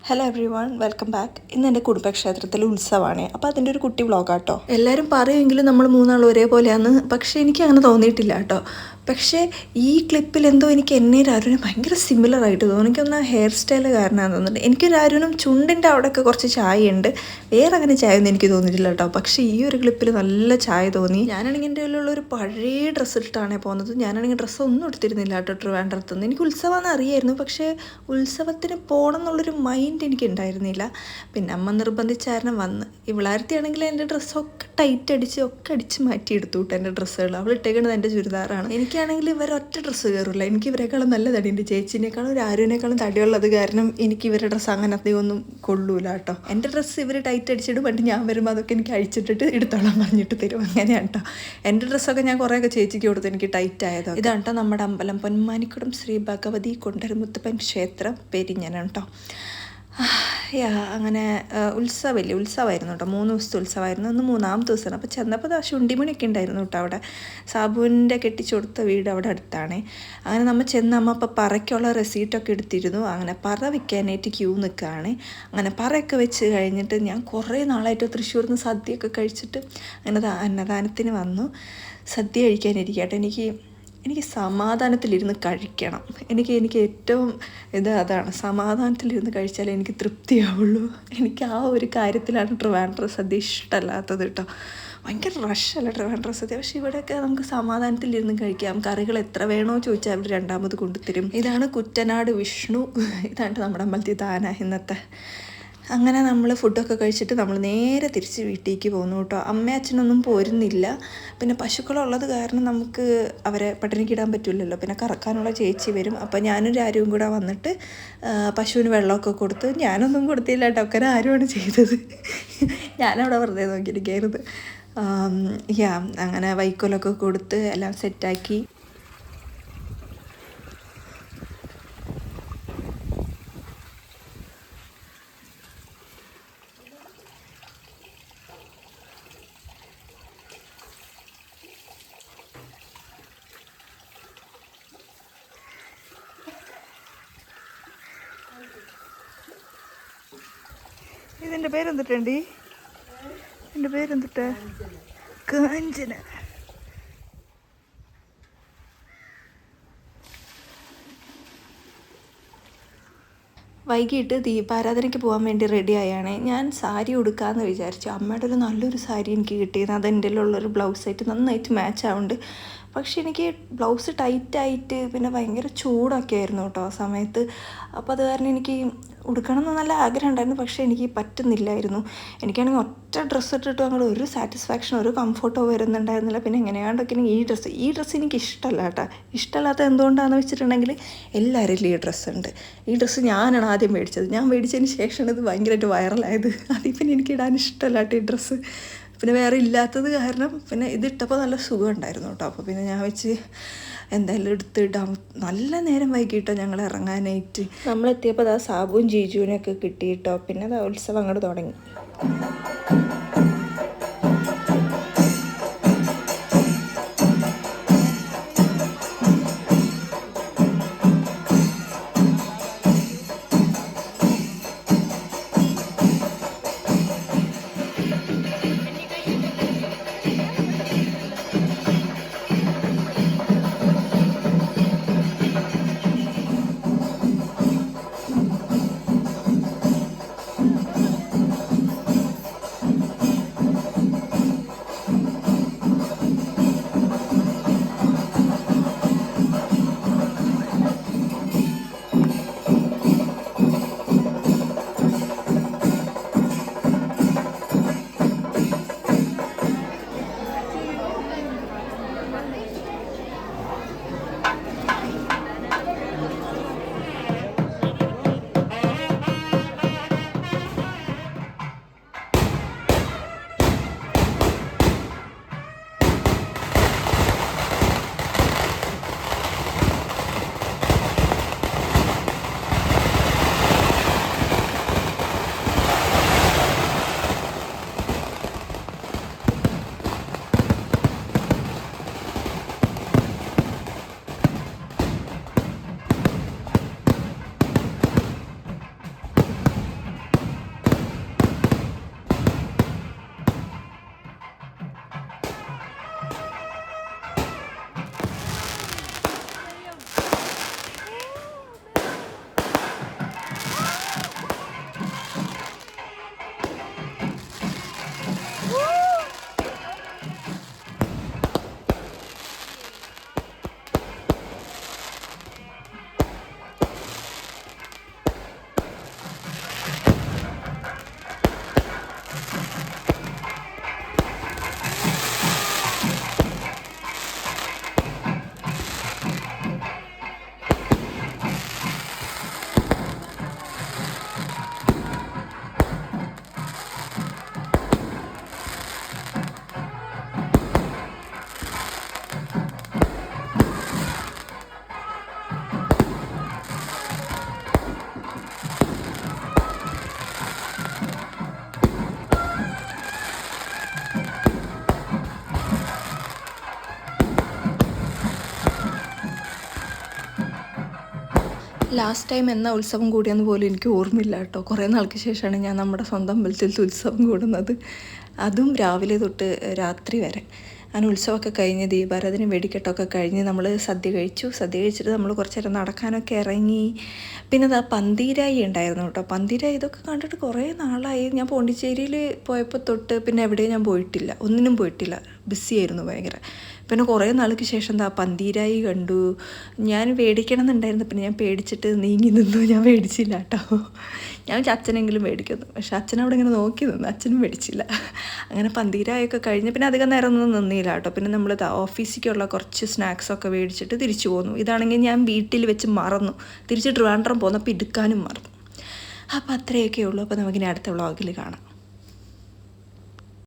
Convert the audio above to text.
Hello every one, welcome back. ഇന്ന് എൻ്റെ കുടുംബക്ഷേത്രത്തിലെ ഉത്സവമാണ്. അപ്പോൾ അതിൻ്റെ ഒരു കുട്ടി വ്ളോഗാട്ടോ. എല്ലാവരും പറയുമെങ്കിലും നമ്മൾ മൂന്നാളും ഒരേപോലെയാണ്, പക്ഷേ എനിക്ക് അങ്ങനെ തോന്നിയിട്ടില്ല കേട്ടോ. പക്ഷേ ഈ ക്ലിപ്പിൽ എന്തോ എനിക്ക് എന്നെ രാരുവിനും ഭയങ്കര സിമിലർ ആയിട്ട് തോന്നുന്നു. എനിക്കൊന്ന് ഹെയർ സ്റ്റൈൽ കാരണമാണെന്ന് തോന്നുന്നുണ്ട്. എനിക്ക് രാരുവിനും ചുണ്ടിൻ്റെ അവിടെയൊക്കെ കുറച്ച് ചായയുണ്ട്, വേറെ അങ്ങനെ ചായ ഒന്നും എനിക്ക് തോന്നിയിട്ടില്ല കേട്ടോ. പക്ഷേ ഈ ഒരു ക്ലിപ്പിൽ നല്ല ചായ തോന്നി. ഞാനാണെങ്കിൽ എൻ്റെ കയ്യിലുള്ള ഒരു പഴയ ഡ്രസ്സ് ഇട്ടിട്ടാണ് പോകുന്നത്. ഞാനാണെങ്കിൽ ഡ്രസ്സ് ഒന്നും എടുത്തിരുന്നില്ല കേട്ടോ ട്രിവാൻഡ്രത്തുനിന്ന്. എനിക്ക് ഉത്സവമാണെന്ന് അറിയായിരുന്നു, പക്ഷേ ഉത്സവത്തിന് പോകണം എന്നുള്ളൊരു മൈൻഡ് എനിക്ക് ഉണ്ടായിരുന്നില്ല. പിന്നെ അമ്മ നിർബന്ധിച്ചാരണം വന്ന്. ഇവളാരത്തിയാണെങ്കിൽ എൻ്റെ ഡ്രസ്സൊക്കെ ടൈറ്റ് അടിച്ച് ഒക്കെ അടിച്ച് മാറ്റി എടുത്തു കേട്ടോ എൻ്റെ ഡ്രസ്സുകൾ. അവൾ ഇട്ടേക്കുന്നത് എൻ്റെ ചുരിദാറാണ്. എനിക്കാണെങ്കിൽ ഇവർ ഒറ്റ ഡ്രസ്സ് കയറില്ല. എനിക്ക് ഇവരെക്കാളും നല്ല തടിയുണ്ട്. ചേച്ചീനേക്കാളും രാരുവിനേക്കാളും തടിയുള്ളത് കാരണം എനിക്ക് ഇവരുടെ ഡ്രസ്സ് അങ്ങനെ അധികം ഒന്നും കൊള്ളൂല കേട്ടോ. എൻ്റെ ഡ്രസ്സ് ഇവർ ടൈറ്റ് അടിച്ചിട്ട് പണ്ട് ഞാൻ വരുമ്പോൾ അതൊക്കെ എനിക്ക് അഴിച്ചിട്ടിട്ട് എടുത്തോളാൻ പറഞ്ഞിട്ട് തരും. അങ്ങനെയാണ് കേട്ടോ. എൻ്റെ ഡ്രസ്സൊക്കെ ഞാൻ കുറേയൊക്കെ ചേച്ചിക്ക് കൊടുത്ത് എനിക്ക് ടൈറ്റ് ആയതോ. ഇതാണ് കേട്ടോ നമ്മുടെ അമ്പലം, പൊന്മാനിക്കുടം ശ്രീ ഭഗവതി കൊണ്ടരമുത്തപ്പൻ ക്ഷേത്രം, പെരിഞ്ഞനം കേട്ടോ. അങ്ങനെ ഉത്സവമായിരുന്നു കേട്ടോ. 3 ദിവസത്തെ ഉത്സവമായിരുന്നു. ഇന്ന് 3ാമത്തെ ദിവസമാണ്. അപ്പോൾ ചെന്നപ്പോൾ ശുണ്ടിമണിയൊക്കെ ഉണ്ടായിരുന്നു കേട്ടോ അവിടെ. സാബുവിൻ്റെ കെട്ടിച്ചു കൊടുത്ത വീട് അവിടെ അടുത്താണ്. അങ്ങനെ നമ്മൾ ചെന്ന് അമ്മ അപ്പോൾ പറയ്ക്കുള്ള റെസീറ്റൊക്കെ എടുത്തിരുന്നു. അങ്ങനെ പറ വയ്ക്കാനായിട്ട് ക്യൂ നിൽക്കുകയാണ്. അങ്ങനെ പറയൊക്കെ വെച്ച് കഴിഞ്ഞിട്ട് ഞാൻ കുറേ നാളായിട്ട് തൃശ്ശൂരിൽ നിന്ന് സദ്യയൊക്കെ കഴിച്ചിട്ട് അങ്ങനെ അന്നദാനത്തിന് വന്നു. സദ്യ കഴിക്കാനിരിക്കട്ടെ. എനിക്ക് സമാധാനത്തിലിരുന്ന് കഴിക്കണം. എനിക്ക് ഏറ്റവും അതാണ്, സമാധാനത്തിലിരുന്ന് കഴിച്ചാലേ എനിക്ക് തൃപ്തിയാവുള്ളൂ. എനിക്ക് ആ ഒരു കാര്യത്തിലാണ് ട്രിവാൻഡ്രം സദ്യ ഇഷ്ടമല്ലാത്തത് കേട്ടോ. ഭയങ്കര റഷല്ല ട്രിവാൻഡ്രം സദ്യ. പക്ഷെ ഇവിടെയൊക്കെ നമുക്ക് സമാധാനത്തിലിരുന്ന് കഴിക്കാം. കറികൾ എത്ര വേണോ ചോദിച്ചാൽ അവർ രണ്ടാമത് കൊണ്ടുതരും. ഇതാണ് കുറ്റനാട് വിഷ്ണു. ഇതാണ് നമ്മുടെ അമ്പലത്തിൽ ദാന ഇന്നത്തെ. അങ്ങനെ നമ്മൾ ഫുഡൊക്കെ കഴിച്ചിട്ട് നമ്മൾ നേരെ തിരിച്ച് വീട്ടിലേക്ക് പോകുന്നു കേട്ടോ. അമ്മയും അച്ഛനൊന്നും പോരുന്നില്ല. പിന്നെ പശുക്കളുള്ളത് കാരണം നമുക്ക് അവരെ പട്ടിണിക്കിടാൻ പറ്റില്ലല്ലോ. പിന്നെ കറക്കാനുള്ള ചേച്ചി വരും. അപ്പോൾ ഞാനും രാരുവും കൂടെ വന്നിട്ട് പശുവിന് വെള്ളമൊക്കെ കൊടുത്ത്. ഞാനൊന്നും കൊടുത്തില്ല കേട്ടോ, ഒക്കെ ആരുമാണ് ചെയ്തത്. ഞാനവിടെ വെറുതെ നോക്കിയിരിക്കരുത്. അങ്ങനെ വൈക്കോലൊക്കെ കൊടുത്ത് എല്ലാം സെറ്റാക്കി. ഇതിൻ്റെ പേരെന്തിട്ടുണ്ട്? എൻ്റെ പേരെന്തിട്ട്? കാഞ്ചന. വൈകിട്ട് ദീപാരാധനയ്ക്ക് പോകാൻ വേണ്ടി റെഡി ആയാണ്. ഞാൻ സാരി ഉടുക്കാമെന്ന് വിചാരിച്ചു. അമ്മയുടെ ഒരു നല്ലൊരു സാരി എനിക്ക് കിട്ടിയത്. അത് എൻ്റെ ഉള്ളൊരു ബ്ലൗസായിട്ട് നന്നായിട്ട് മാച്ച് ആവുന്നുണ്ട്. പക്ഷെ എനിക്ക് ബ്ലൗസ് ടൈറ്റായിട്ട് പിന്നെ ഭയങ്കര ചൂടൊക്കെ ആയിരുന്നു കേട്ടോ ആ സമയത്ത്. അപ്പോൾ അത് കാരണം എനിക്ക് ഉടുക്കണം എന്ന് നല്ല ആഗ്രഹം ഉണ്ടായിരുന്നു, പക്ഷേ എനിക്ക് പറ്റുന്നില്ലായിരുന്നു. എനിക്കാണെങ്കിൽ ഒറ്റ ഡ്രസ്സ് ഇട്ടിട്ട് അങ്ങോട്ട് ഒരു സാറ്റിസ്ഫാക്ഷൻ, ഒരു കംഫർട്ടോ വരുന്നുണ്ടായിരുന്നില്ല. പിന്നെ എങ്ങനെയാണ്ടൊക്കെ ഈ ഡ്രസ്സ് എനിക്ക് ഇഷ്ടമല്ല കേട്ടോ. ഇഷ്ടമല്ലാത്ത എന്തുകൊണ്ടാണെന്ന് വെച്ചിട്ടുണ്ടെങ്കിൽ എല്ലാവരും ഈ ഡ്രസ്സുണ്ട്. ഈ ഡ്രസ്സ് ഞാനാണ് ആദ്യം മേടിച്ചത്. ഞാൻ മേടിച്ചതിന് ശേഷമാണ് ഇത് ഭയങ്കരമായിട്ട് വൈറലായത്. അതിൽ പിന്നെ എനിക്ക് ഇടാൻ ഇഷ്ടമല്ല കേട്ടോ ഈ ഡ്രസ്സ്. പിന്നെ വേറെ ഇല്ലാത്തത് കാരണം പിന്നെ ഇതിട്ടപ്പോൾ നല്ല സുഖം ഉണ്ടായിരുന്നു കേട്ടോ. അപ്പോൾ പിന്നെ ഞാൻ വെച്ച് എന്തായാലും എടുത്തിടാം. നല്ല നേരം വൈകിട്ടോ ഞങ്ങൾ ഇറങ്ങാനായിട്ട്. നമ്മളെത്തിയപ്പോൾ സാബുവും ജീജുവിനെയൊക്കെ കിട്ടിയിട്ടോ. പിന്നെ ഉത്സവം അങ്ങോട്ട് തുടങ്ങി. ലാസ്റ്റ് ടൈം എന്നാ ഉത്സവം കൂടിയെന്ന് പോലും എനിക്ക് ഓർമ്മയില്ല കേട്ടോ. കുറേ നാൾക്ക് ശേഷമാണ് ഞാൻ നമ്മുടെ സ്വന്തം അമ്പലത്തിലത്തെ ഉത്സവം കൂടുന്നത്, അതും രാവിലെ തൊട്ട് രാത്രി വരെ. അങ്ങനെ ഉത്സവമൊക്കെ കഴിഞ്ഞ് ദീപാരാധന വെടിക്കെട്ടൊക്കെ കഴിഞ്ഞ് നമ്മൾ സദ്യ കഴിച്ചിട്ട് നമ്മൾ കുറച്ച് നേരം നടക്കാനൊക്കെ ഇറങ്ങി. പിന്നെ അതാ പന്തീരായി ഉണ്ടായിരുന്നു കേട്ടോ. പന്തീരായി ഇതൊക്കെ കണ്ടിട്ട് കുറേ നാളായി. ഞാൻ പോണ്ടിച്ചേരിയിൽ പോയപ്പോൾ തൊട്ട് പിന്നെ എവിടെയും ഞാൻ പോയിട്ടില്ല, ഒന്നിനും പോയിട്ടില്ല, ബിസിയായിരുന്നു ഭയങ്കര. പിന്നെ കുറേ നാൾക്ക് ശേഷം എന്താ പന്തീരായി കണ്ടു. ഞാൻ മേടിക്കണം എന്നുണ്ടായിരുന്നു, പിന്നെ ഞാൻ പേടിച്ചിട്ട് നീങ്ങി നിന്നു, ഞാൻ മേടിച്ചില്ല കേട്ടോ. ഞാൻ അച്ഛനെങ്കിലും മേടിക്കുന്നു, പക്ഷെ അച്ഛനവിടെ ഇങ്ങനെ നോക്കി നിന്നു, അച്ഛനും മേടിച്ചില്ല. അങ്ങനെ പന്തീരായൊക്കെ കഴിഞ്ഞ് പിന്നെ അധികം നേരം ഒന്നും നിന്നില്ല കേട്ടോ. പിന്നെ നമ്മൾ ഓഫീസിലേക്കുള്ള കുറച്ച് സ്നാക്സൊക്കെ മേടിച്ചിട്ട് തിരിച്ചു പോന്നു. ഇതാണെങ്കിൽ ഞാൻ വീട്ടിൽ വെച്ച് മറന്നു, തിരിച്ച് ട്രിവാൻഡ്രം പോന്നപ്പോൾ എടുക്കാനും മറന്നു. അപ്പോൾ അത്രയൊക്കെ ഉള്ളൂ. അപ്പോൾ നമുക്കിനി അടുത്ത വ്ളോഗിൽ കാണാം.